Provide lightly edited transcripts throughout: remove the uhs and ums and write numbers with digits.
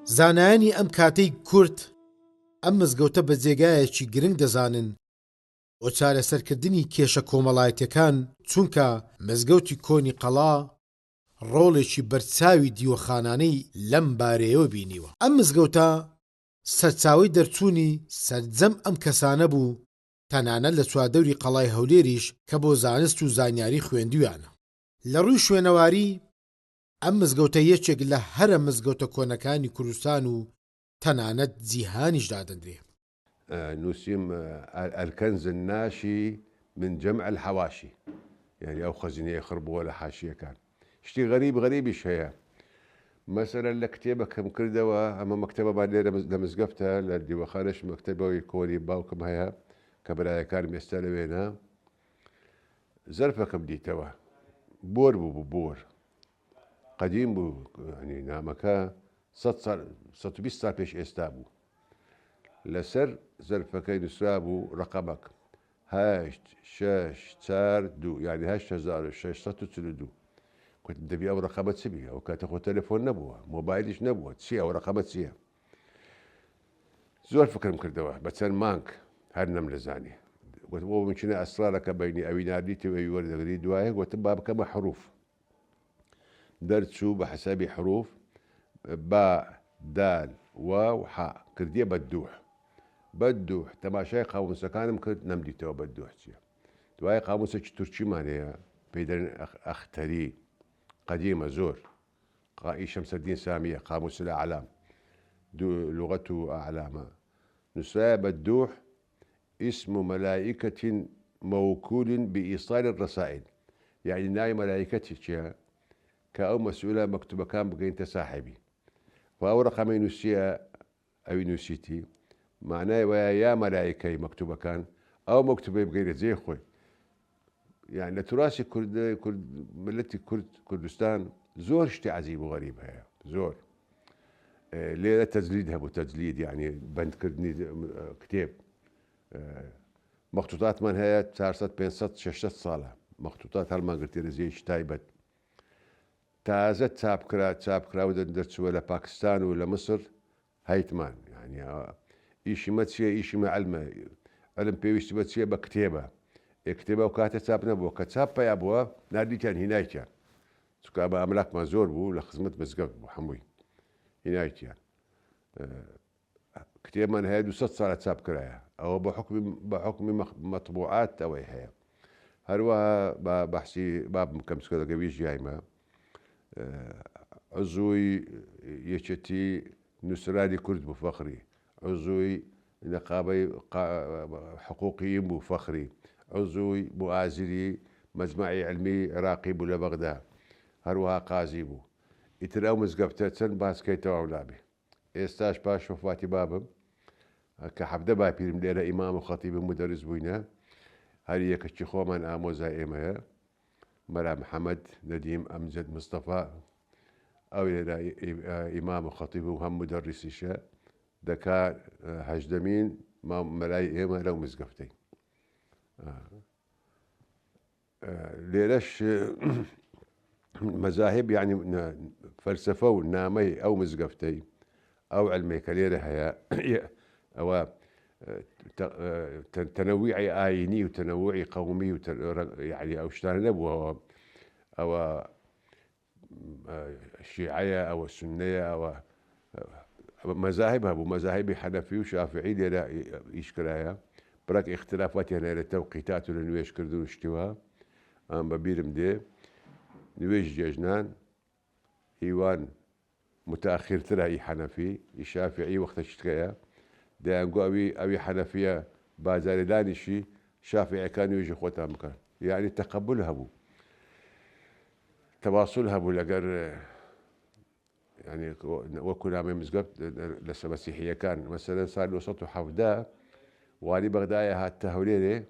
زانایانی ئەم کاتەی کورد ئەم مزگەوتە بە جێگایەکی گرنگ دەزانن بۆ چارەسەرکردنی کێشە کۆمەڵایەتیەکان، چونکە مزگەوتی کۆنی قەڵا ڕۆڵێکی بەرچاوی دیوەخانانەی لەم بارەیەوە بینیوە. ئەم مزگەوتە سەرچاوەی دەرچوونی سەرجەم ئەم کەسانە بوو، تەنانەت لە چواردەوری قەڵای هەولێریش کە بۆ زانست و زانیاری خوێندویانە. لە ڕووی شوێنەواری ئەم مزگەوتە یەکێک لە هەرە مزگەوتە کۆنەکانی کوردستان و تەنانەت جیهانیش دادەنرێ. نووسیم الكنز الناشي من جمع الحواشي، يعني أو خزينة يخربوا ولا حاشية كان شتي غريب هي مثلا لكتابة كم كردوا أما مكتبة بعدين لمزقفتها لدي وخارش مكتبة ويكوني باوكم هيا كبرايا كان ميستلوينها زرفة كم ديتوا بور بور قديم بو يعني نامكا 120 سال بيش استابو لسر زرفكي نسابو رقمك هاشت شاش تار دو، يعني هاشت هزار شاش سطو تلدو. كنت دبي أو رقمت سبيها وكانت أخو تليفون نبوها موبايلش نبوها تسيها ورقمت سيها زور فكر مكردوها بس مانك هرنا ملزاني ومن شنا أسرارك بيني أوي ناديتي وأي ورد غريد وايه وتباب كما حروف درسو بحسابي حروف باء دال واو حاء كردية بدوح تماشای قاموسە کانم کرد نەمدیتەوە بەدوحچیە دوای قاموسێکی تورکیمان هەیە پێدەرن ئەختەری قديمة زور شمس الدين سامية قاموس الأعلام لغته أعلام نساء بدوح اسم ملائكة موكول بإيصال الرسائل، يعني ناي ملائكتك كأو مسؤولة مكتوبة كان بقين تساحبي فأو رقم ينسيها أو ينسيتي معناه ويا ملائكة مكتوبة كان أو مكتوبة بغير زي خوي، يعني تراثي كرد ملتي كردستان زور شتي عجيب وغريب هي زور ليه تجليدها بتجليد يعني بند كردني كتاب مخطوطات من هي 400 600 صالة مخطوطات هالما قلت زي تايبت تازت تساب كرا ودرت ولا باكستان ولا مصر هيتمان يعني إيشي متسيا إيشي ما علم بيوشتي متسيا بكتابة اكتبه وكاتب تساب نبوه كتساب يا أبوه نادي كان هناك سكابا أملاك ما زور بو لخدمت مسقط بو حموي هناك يعني كتاب من هادو 6 صار تساب كرايا أو بحكم مطبوعات أو هي هروها بحسي باب كم سكولا قبيش جاي ما عزوي يشتي نسراني كرد بفخري عزوي نقابي حقوقيين بفخري عزوي مؤازري مجمعي علمي عراقي بولا بغداد هروها قازي بو يتراو مزقبتتن باسكيتو أولابي إستاش باش وفاتي بابم كحفدة باي مليرة إمام وخطيب مدرس بوينا هري كتشخو من آموزا إيمايا مرا محمد نديم أمجد مصطفى أو إمام وخطيب وهم مدرس إشاء دكا هجدمين ما ملاي إيما لو مزقفتي ليش مذاهب يعني فلسفة ونامي أو مزقفتي أو علمي كليرة هي أو تنوعي آيني وتنوعي قومي يعني أو شتان نبوة أو الشيعية أو السنية أو مذاهبها أبو مذاهب حنفي وشافعي لا يشكرها برك اختلافات يعني التوقيتات اللي يشكردون اشتواها ببيرم دي نويج ججنان إيوان متأخر ترى حنفي الشافعي وقت اشتكايا ده أنقو أوي حنفية بازار دانشي شافعي كانوا يجي خوتها مكان يعني تقبلها بو تواصلها بو لقر يعني وكل عام مزقبت لسه مسيحية كان مثلا صار له صوته حفدة واني بغدايا هالتهوليلي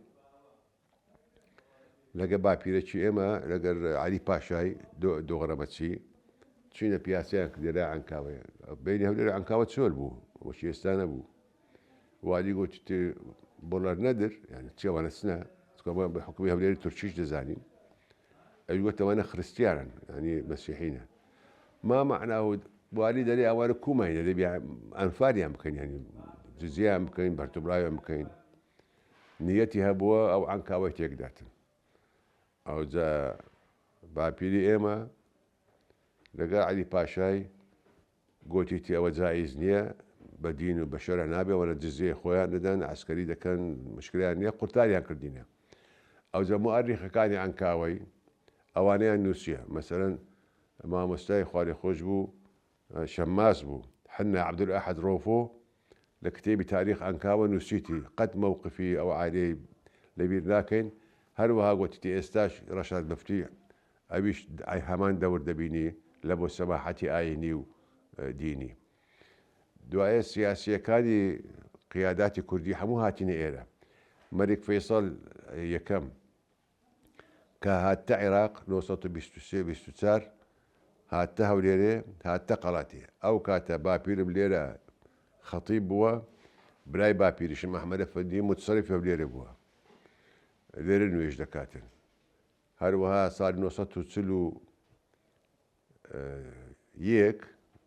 لقى بابيرتشي إما لقى علي باشاي دو غرمتشي تشينا بياسيان كديرا عنكاوي بيني هولي عنكاوي تسول بو وشي يستانا بو وادي قلت بولار ندر يعني تشيو انا سنة بحكم هولي ترشيش دزاني أيوة وانا خريستيانا يعني مسيحينا ما معناه بواری دەری ئەوانە کوماینە دەبی ئەنفاریان بکەین ینی جزیان بکەین بەرتوبرایان بکەین نیەتی هەبووە ئەو ئەنکاوەی تێکداتن ئەوجا باپیری ئێمە لەگەڵ عەلی پاشای گوتیتی ئەوە جایز نییە بە دین و بە شەرع نابێەوەرە جزیە خۆیان دەدەن عسکەری دەکەن مشکلیان نییە قورتاریان کردینە ئەوجا مؤەرریخەکانی ئەنکاوەی ئەوانەیان نووسیە مەسەرەن مامۆستای خوارێ خۆش بوو شەماس بوو حنا عەبدولئەحەد ڕۆفۆ لە کتێبی تاریخ ئەنکاوە نووسیتی قەت مەوقفی ئەو عایلەی لەبیر ناکەین هەروەها گوتیتی ئێستاش ڕەشاد مفتی ئەویش هەمان دەور دەبینی لە بۆ سەماحەتی ئاینی و دینی دوایە سیاسیەکانی قیاداتی کوردی هەموو هاتینە ئێرە مەلیک فەیسەڵ یەکەم کە هاتە عێراق 1923 هاتە هەولێرێ هاتە قەڵاتێ ئەو کاتە باپیرم لێرە خەتیب بووە برای باپیریشم ئەحمەدە فەندی متصەریف هەولێرە بووە لێرە نوێژ دەکاتن هەروەها ساڵی 1940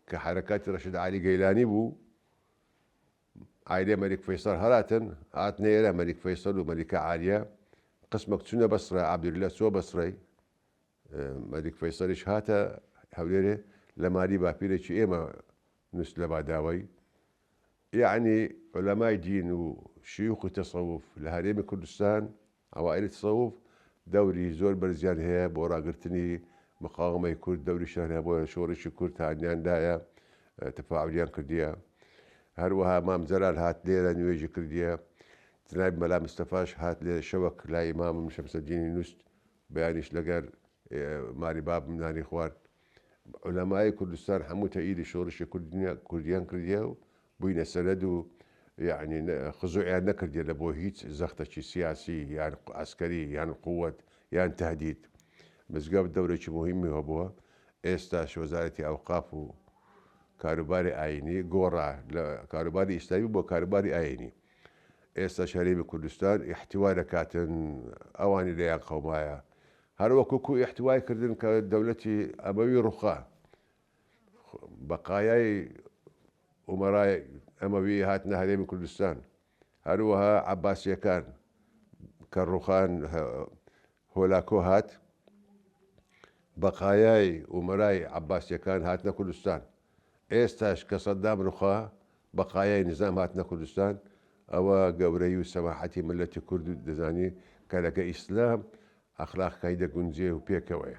کە حرەکاتی ڕەشید عەلی گەیلانی بوو عایلێ مەلیک فەیسەڵ هەراتن هاتنە ئێرە مەلیک فەیسەڵ و مەلیکە عالیە قسمەک چوونە بەسرە عەبدوللە چووە بەسڕەی مەلیک فەیسەڵیش هاتە هەولێرێ لە مالی باپیرێکی ئێمە نووس لە باداوەی یعنی عولەمای دین و شیوخی تەسەوف لە هەرێمی کوردستان ئەوائلی تەسەوف دەوری زۆر بەرزیان هەیە بۆ ڕاگررتنی مقاومەی کورد دەوریشان هەیە بۆ شۆڕشی کورد هاانیاندایە تەفاعلیان کردیە هەروەها مام جەلال هات لێرە نوێژی کردیە جناب مەلا مستەفاش هات لێرە شەوەک لای ئیمامم شەمسەدینی نووست بەیانیش لەگەر ماری بابم نانی خوارد عولەمای کوردستان هەموو تەئیدی شۆڕشی کوردیان کردیە و بووینە سەرەد و یعنی خزوعیان نەکردیە لە بۆ هیچ زەختەکی سیاسی یان عسکەری یان قووەت یان تهدید مزگەوت دەورێکی مهمی هەبووە ئێستاش وەزارەتی ئەوقاف و کاروباری ئاینی گۆڕا لە کاروباری ئیسلامی بۆ کاروباری ئاینی ئێستا هەرێمی کوردستان ئیحتیوا دەکاتن ئەوانی لەیان قەومایە هەروەکوکو ئیحتیوای کردن کە دەوڵەتی ئەمەوی ڕوخا بەقایای ئومەرای ئەمەوی هاتنە هەرێمی کوردستان هەروەها عەباسیەکان کە ڕوخان هۆلاکۆ هات بەقایای ئومەرای عەباسیەکان هاتنە کوردستان ئێستاش کە سەدام ڕوخا بەقایای نظام هاتنە کوردستان ئەوە گەورەی و سەماحەتی ملەتی کورد دەزانی کە لەگە ئیسلام ئەخلاقەکەی دەگونجێ و پێکەوەیە